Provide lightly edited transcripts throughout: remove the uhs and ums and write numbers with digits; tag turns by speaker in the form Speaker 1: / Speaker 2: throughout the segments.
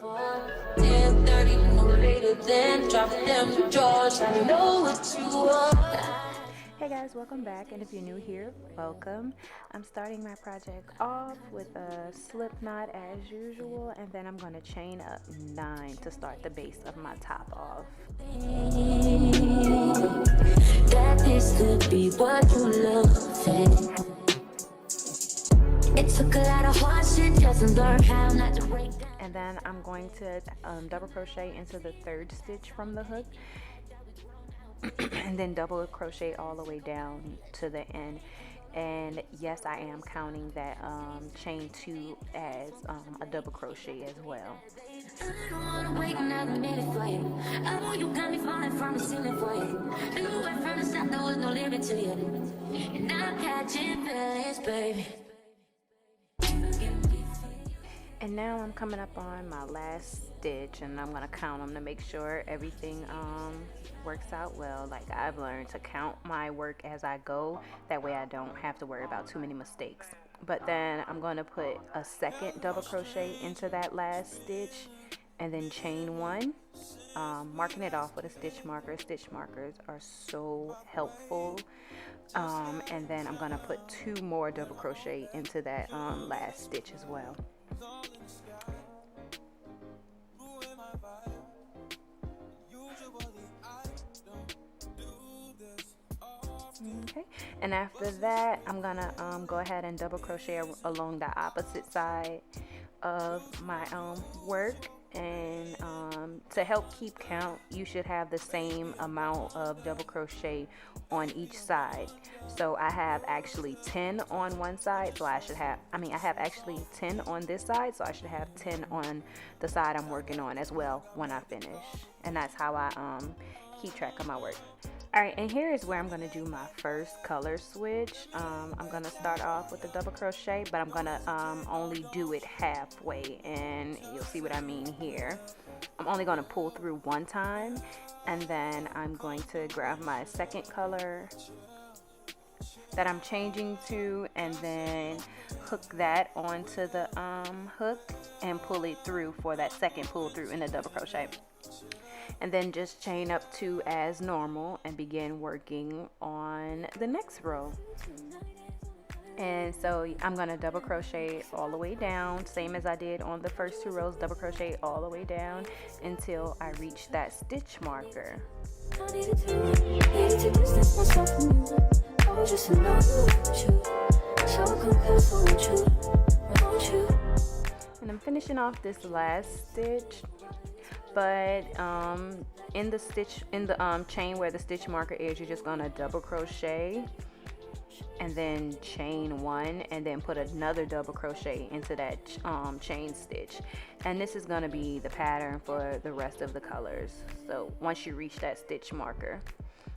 Speaker 1: 10:30, no later than dropping them drawers. I know what you want.
Speaker 2: Hey guys, welcome back, and if you're new here, welcome. I'm starting my project off with a slip knot as usual, and then I'm going to chain up 9 to start the base of my top off.
Speaker 1: That this could be what you love. It took a lot of hardship just to learn how not to break down.
Speaker 2: And then I'm going to double crochet into the 3rd stitch from the hook, and then double crochet all the way down to the end. And yes, I am counting that chain 2 as a double crochet as well.
Speaker 1: I don't wanna wait another minute for you. I know you got me falling from the ceiling for you. You went from the start, there was no limit to you. And I'm catching feelings, baby.
Speaker 2: And now I'm coming up on my last stitch, and I'm gonna count them to make sure everything works out well. Like, I've learned to count my work as I go, that way I don't have to worry about too many mistakes. But then I'm going to put a 2nd double crochet into that last stitch, and then chain 1, marking it off with a stitch marker. Stitch markers are so helpful. And then I'm going to put 2 more double crochet into that last stitch as well. Okay, and after that I'm gonna go ahead and double crochet along the opposite side of my work. And to help keep count, you should have the same amount of double crochet on each side. So I have actually 10 on one side, so I have actually 10 on this side, so I should have 10 on the side I'm working on as well when I finish. And that's how I keep track of my work. Alright, and here is where I'm going to do my first color switch. I'm going to start off with a double crochet, but I'm going to only do it halfway, and you'll see what I mean here. I'm only going to pull through one time, and then I'm going to grab my 2nd color that I'm changing to, and then hook that onto the hook and pull it through for that 2nd pull through in the double crochet. And then just chain up 2 as normal and begin working on the next row. And so I'm going to double crochet all the way down, same as I did on the first 2 rows, double crochet all the way down until I reach that stitch marker. And I'm finishing off this last stitch. But in the chain where the stitch marker is, you're just gonna double crochet and then chain 1, and then put another double crochet into that chain stitch. And this is gonna be the pattern for the rest of the colors. So once you reach that stitch marker.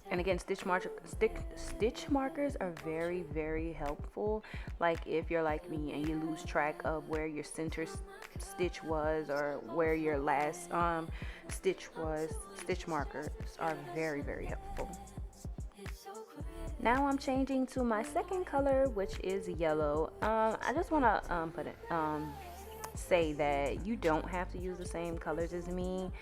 Speaker 2: And again, stitch markers are very, very helpful. Like, if you're like me and you lose track of where your center stitch was or where your last stitch was, stitch markers are very, very helpful. Now I'm changing to my 2nd color, which is yellow. I just want to say that you don't have to use the same colors as me.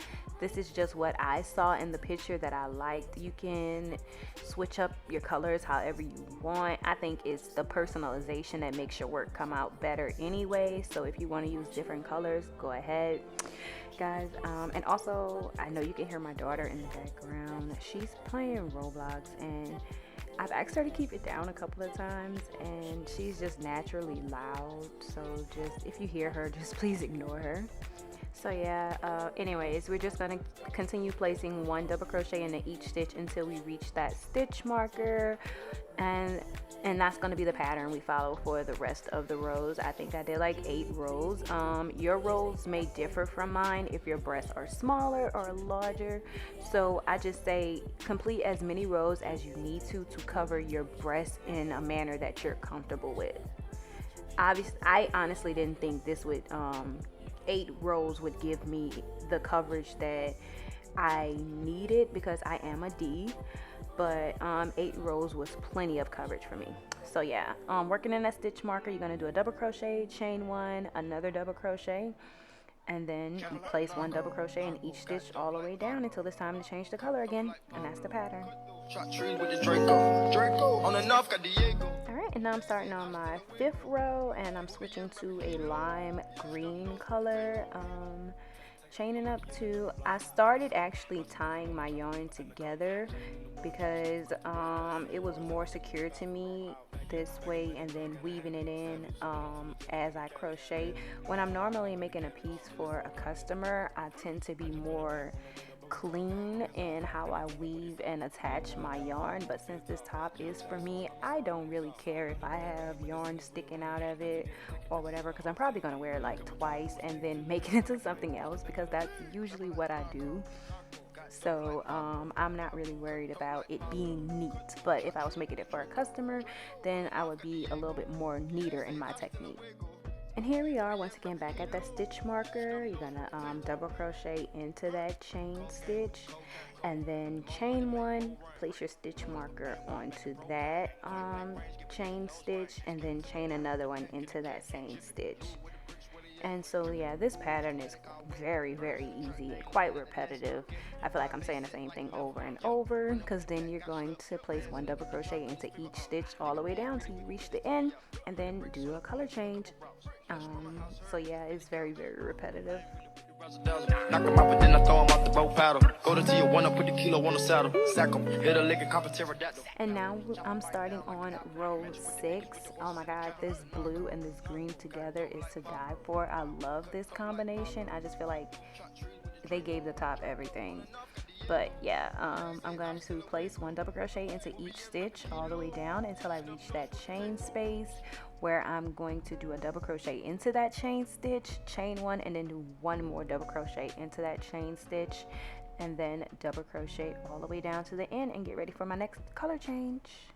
Speaker 2: This is just what I saw in the picture that I liked. You can switch up your colors however you want. I think it's the personalization that makes your work come out better anyway. So if you want to use different colors, go ahead, guys. And also, I know you can hear my daughter in the background. She's playing Roblox, and I've asked her to keep it down a couple of times, and she's just naturally loud. So just, if you hear her, just please ignore her. So yeah, anyways, we're just gonna continue placing 1 double crochet into each stitch until we reach that stitch marker, and that's gonna be the pattern we follow for the rest of the rows. I think I did like 8 rows. Your rows may differ from mine if your breasts are smaller or larger, so I just say complete as many rows as you need to cover your breasts in a manner that you're comfortable with. Obviously, I honestly didn't think this would 8 rows would give me the coverage that I needed because I am a D, but 8 rows was plenty of coverage for me. So yeah, working in that stitch marker, you're going to do a double crochet, chain 1, another double crochet, and then you place 1 double crochet in each stitch all the way down until it's time to change the color again, and that's the pattern. Alright, and now I'm starting on my 5th row, and I'm switching to a lime green color, chaining up to, I started actually tying my yarn together because it was more secure to me this way, and then weaving it in as I crochet. When I'm normally making a piece for a customer, I tend to be more clean in how I weave and attach my yarn, but since this top is for me, I don't really care if I have yarn sticking out of it or whatever, because I'm probably going to wear it like twice and then make it into something else, because that's usually what I do. So I'm not really worried about it being neat, but if I was making it for a customer, then I would be a little bit more neater in my technique. And here we are once again back at that stitch marker. You're gonna double crochet into that chain stitch, and then chain 1, place your stitch marker onto that chain stitch, and then chain another one into that same stitch. And so yeah, this pattern is very, very easy, quite repetitive. I feel like I'm saying the same thing over and over, because then you're going to place 1 double crochet into each stitch all the way down till you reach the end, and then do a color change. So yeah, it's very, very repetitive.
Speaker 3: Knock 'em out, but then I throw 'em out the boat paddle. Go to Tijuana, put the kilo on the saddle. Sack 'em, hit a lick and cop a pterodactyl.
Speaker 2: And now I'm starting on row 6. Oh my god, this blue and this green together is to die for. I love this combination. I just feel like they gave the top everything. But yeah, I'm going to place 1 double crochet into each stitch all the way down until I reach that chain space, where I'm going to do a double crochet into that chain stitch, chain 1, and then do 1 more double crochet into that chain stitch, and then double crochet all the way down to the end and get ready for my next color change.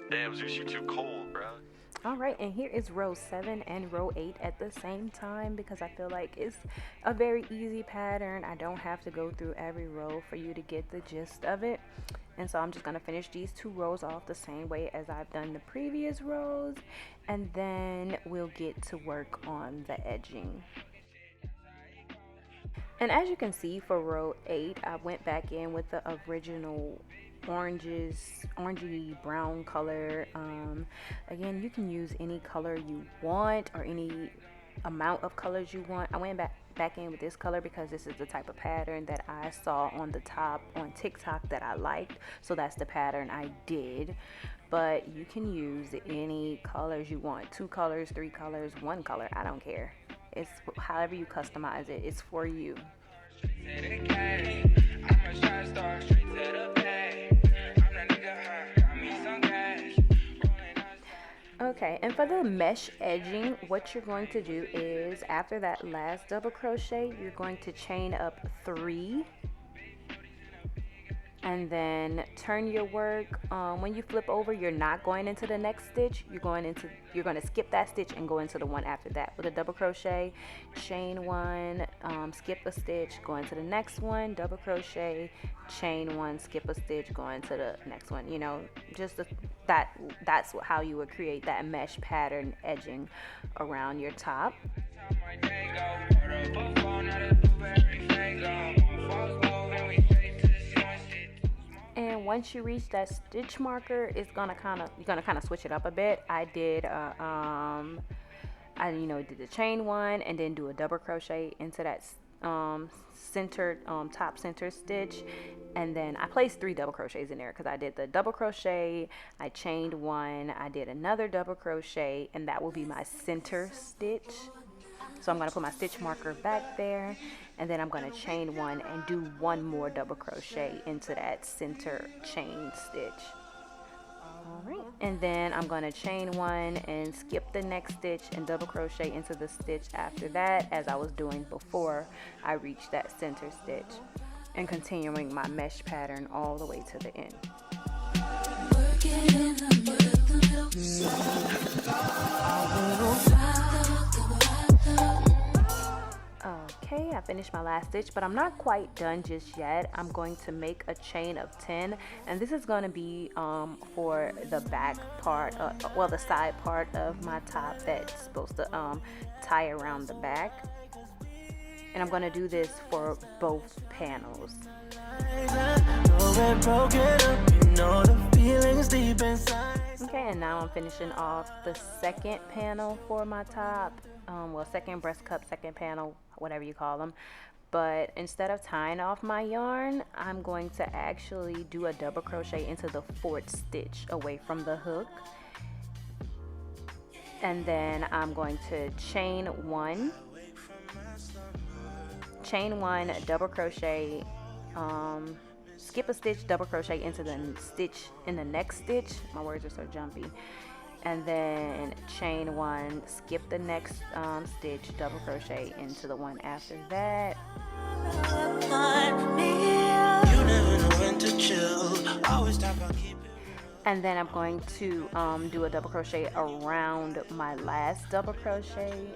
Speaker 3: Damn, Zeus, you too cold, bro.
Speaker 2: Alright, and here is row 7 and row 8 at the same time, because I feel like it's a very easy pattern. I don't have to go through every row for you to get the gist of it. And so I'm just going to finish these 2 rows off the same way as I've done the previous rows, and then we'll get to work on the edging. And as you can see, for row 8, I went back in with the original orangey brown color. Again, you can use any color you want or any amount of colors you want. I went back in with this color because this is the type of pattern that I saw on the top on TikTok that I liked, so that's the pattern I did. But you can use any colors you want, 2 colors, 3 colors, 1 color, I don't care. It's however you customize it, it's for you. Okay, and for the mesh edging, what you're going to do is, after that last double crochet, you're going to chain up 3, and then turn your work. When you flip over, you're not going into the next stitch. You're going to skip that stitch and go into the one after that with a double crochet, chain 1, skip a stitch, go into the next one, double crochet, chain 1, skip a stitch, go into the next one. You know, just that's how you would create that mesh pattern edging around your top. And once you reach that stitch marker, you're gonna kind of switch it up a bit. I did did the chain 1 and then do a double crochet into that centered top center stitch, and then I placed 3 double crochets in there because I did the double crochet, I chained 1, I did another double crochet, and that will be my center stitch. So I'm going to put my stitch marker back there, and then I'm going to chain 1 and do 1 more double crochet into that center chain stitch. Alright, and then I'm going to chain 1 and skip the next stitch and double crochet into the stitch after that, as I was doing before I reached that center stitch, and continuing my mesh pattern all the way to the end. Okay, I finished my last stitch, but I'm not quite done just yet. I'm going to make a chain of 10, and this is going to be for the back part, well, the side part of my top that's supposed to tie around the back. And I'm going to do this for both panels. Okay, and now I'm finishing off the second panel for my top. Well, second breast cup, second panel, whatever you call them. But instead of tying off my yarn, I'm going to actually do a double crochet into the 4th stitch away from the hook. And then I'm going to chain one, double crochet, skip a stitch, double crochet into the stitch in the next stitch. My words are so jumpy. And then chain one, skip the next stitch, double crochet into the one after that. And then I'm going to do a double crochet around my last double crochet,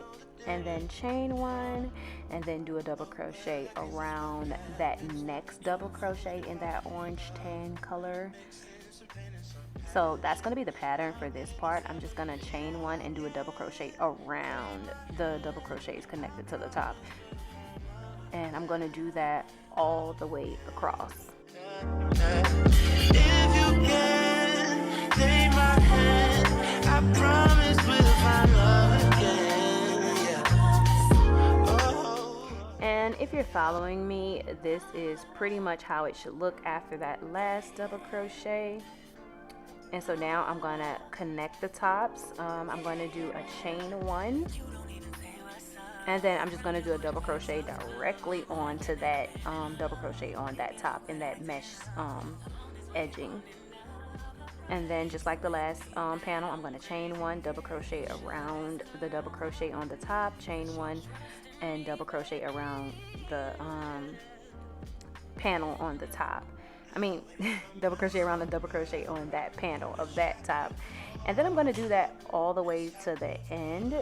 Speaker 2: and then chain one, and then do a double crochet around that next double crochet in that orange tan color. So that's going to be the pattern for this part. I'm just going to chain one and do a double crochet around the double crochets connected to the top, and I'm going to do that all the way across. If you can take my hand, I promise we'll find love again. Yeah. And if you're following me, this is pretty much how it should look after that last double crochet. And so now I'm going to connect the tops. I'm going to do a chain one, and then I'm just going to do a double crochet directly onto that double crochet on that top in that mesh edging. And then just like the last panel, I'm going to chain one, double crochet around the double crochet on the top, chain one, and double crochet around the panel on the top. Double crochet around the double crochet on that panel of that top. And then I'm going to do that all the way to the end.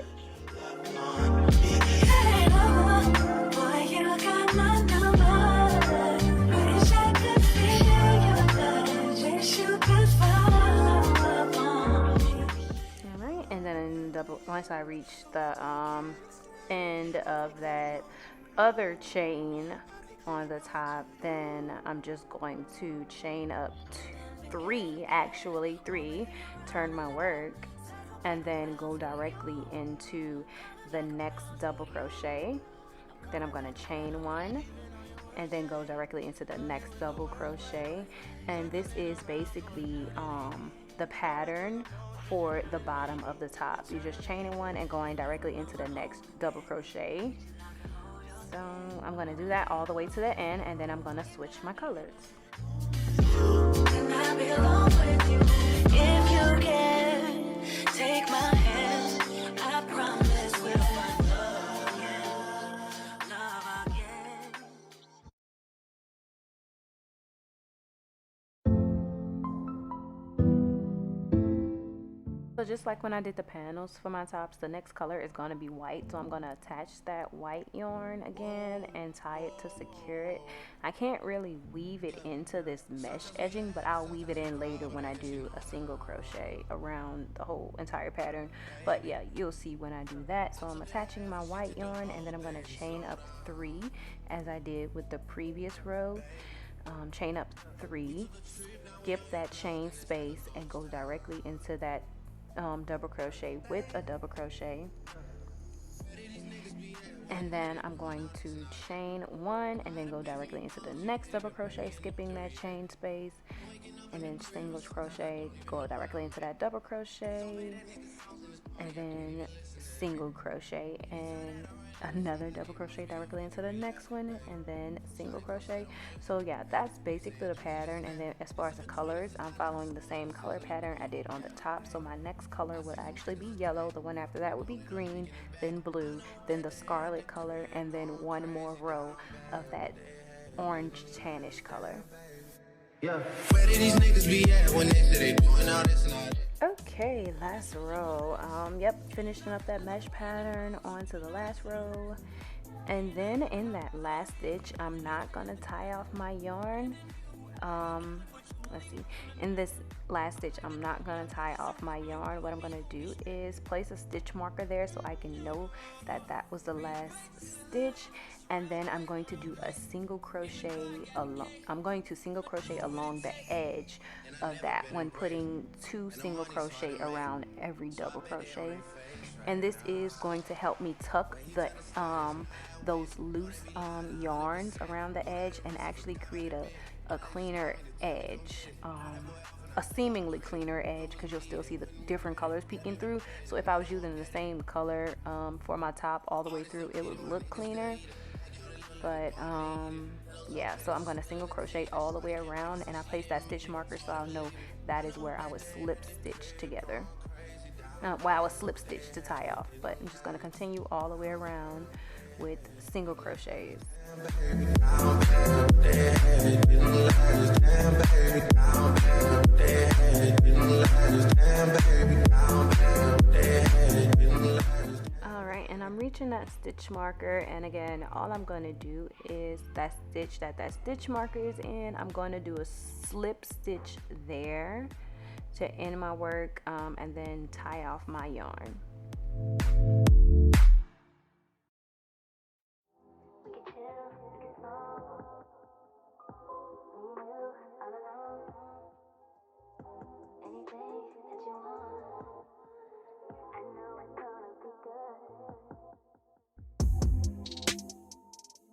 Speaker 2: Alright, and then once I reach the end of that other chain on the top, then I'm just going to chain up three, turn my work, and then go directly into the next double crochet. Then I'm going to chain one and then go directly into the next double crochet. And this is basically the pattern for the bottom of the top. You're just chaining one and going directly into the next double crochet. So I'm going to do that all the way to the end, and then I'm going to switch my colors. If you can take my hand, I promise we'll find love again, love again. So just like when I did the panels for my tops, the next color is going to be white. So I'm going to attach that white yarn again and tie it to secure it. I can't really weave it into this mesh edging, but I'll weave it in later when I do a single crochet around the whole entire pattern. But yeah, you'll see when I do that. So I'm attaching my white yarn, and then I'm going to chain up 3 as I did with the previous row. Chain up 3, skip that chain space, and go directly into that double crochet with a double crochet. And then I'm going to chain 1 and then go directly into the next double crochet, skipping that chain space, and then single crochet, go directly into that double crochet, and then single crochet and another double crochet directly into the next one, and then single crochet. So yeah, that's basically the pattern. And then as far as the colors, I'm following the same color pattern I did on the top. So my next color would actually be yellow, the one after that would be green, then blue, then the scarlet color, and then one more row of that orange tannish color.
Speaker 3: Yeah. Where did these niggas be at when they say they doing all this and all that?
Speaker 2: Okay, last row. Yep, finishing up that mesh pattern onto the last row, And then in that last stitch, I'm not gonna tie off my yarn. Let's see, in this last stitch I'm not gonna tie off my yarn. What I'm gonna do is place a stitch marker there so I can know that that was the last stitch, and then I'm going to do a single crochet along the edge of that when putting 2 single crochet around every double crochet. And this is going to help me tuck the those loose yarns around the edge and actually create a cleaner edge, a seemingly cleaner edge, because you'll still see the different colors peeking through. So if I was using the same color for my top all the way through, it would look cleaner. But yeah, so I'm going to single crochet all the way around, and I place that stitch marker so I'll know that is where I would slip stitch together. I would slip stitch to tie off, but I'm just going to continue all the way around with single crochets. Alright, and I'm reaching that stitch marker, and again, all I'm going to do is that stitch that stitch marker is in, I'm going to do a slip stitch there to end my work, and then tie off my yarn.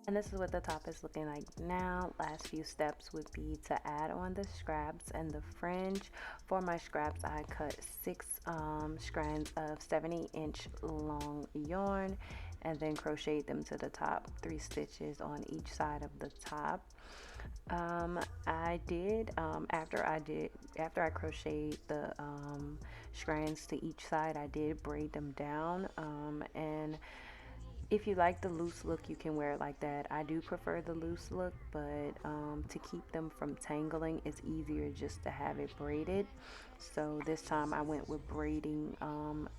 Speaker 2: And this is what the top is looking like now. Last few steps would be to add on the scraps and the fringe. For my scraps, I cut 6 strands of 70-inch long yarn and then crocheted them to the top, 3 stitches on each side of the top. I did after I crocheted the strands to each side, I did braid them down, and if you like the loose look, you can wear it like that. I do prefer the loose look, but to keep them from tangling, it's easier just to have it braided. So this time I went with braiding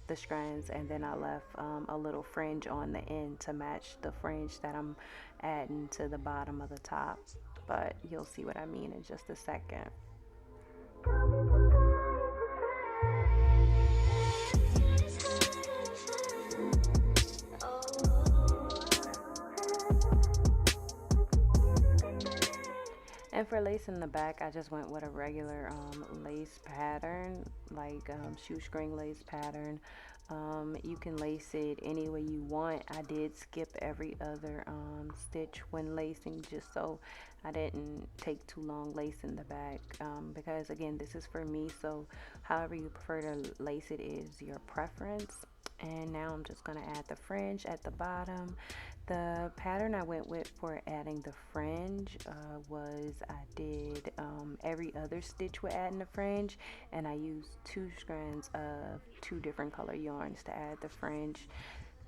Speaker 2: the strands, and then I left a little fringe on the end to match the fringe that I'm adding to the bottom of the top. But you'll see what I mean in just a second. And for lace in the back, I just went with a regular lace pattern, like shoestring lace pattern. You can lace it any way you want. I did skip every other stitch when lacing, just so I didn't take too long lacing the back, because again, this is for me, so however you prefer to lace it is your preference. And now I'm just going to add the fringe at the bottom. The pattern I went with for adding the fringe was I did every other stitch with adding the fringe, and I used 2 strands of 2 different color yarns to add the fringe.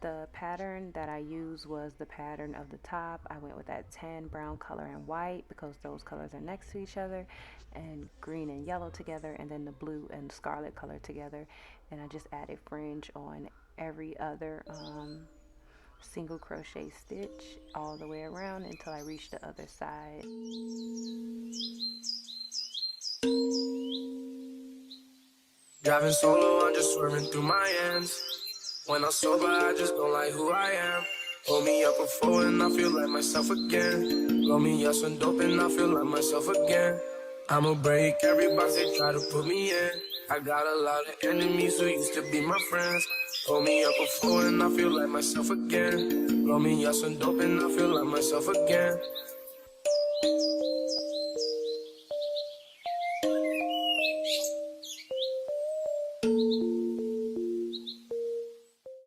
Speaker 2: The pattern that I used was the pattern of the top. I went with that tan, brown color, and white because those colors are next to each other, and green and yellow together, and then the blue and scarlet color together. And I just added fringe on every other single crochet stitch all the way around until I reach the other side.
Speaker 4: Driving solo, I'm just swerving through my ends. When I'm sober, I just don't like who I am. Hold me up before and I feel like myself again. Roll me up some dope and I feel like myself again. I'ma break every box they try to put me in. I got a lot of enemies who used to be my friends. Hold me up before and I feel like myself again. Roll me up some dope and I feel like myself again.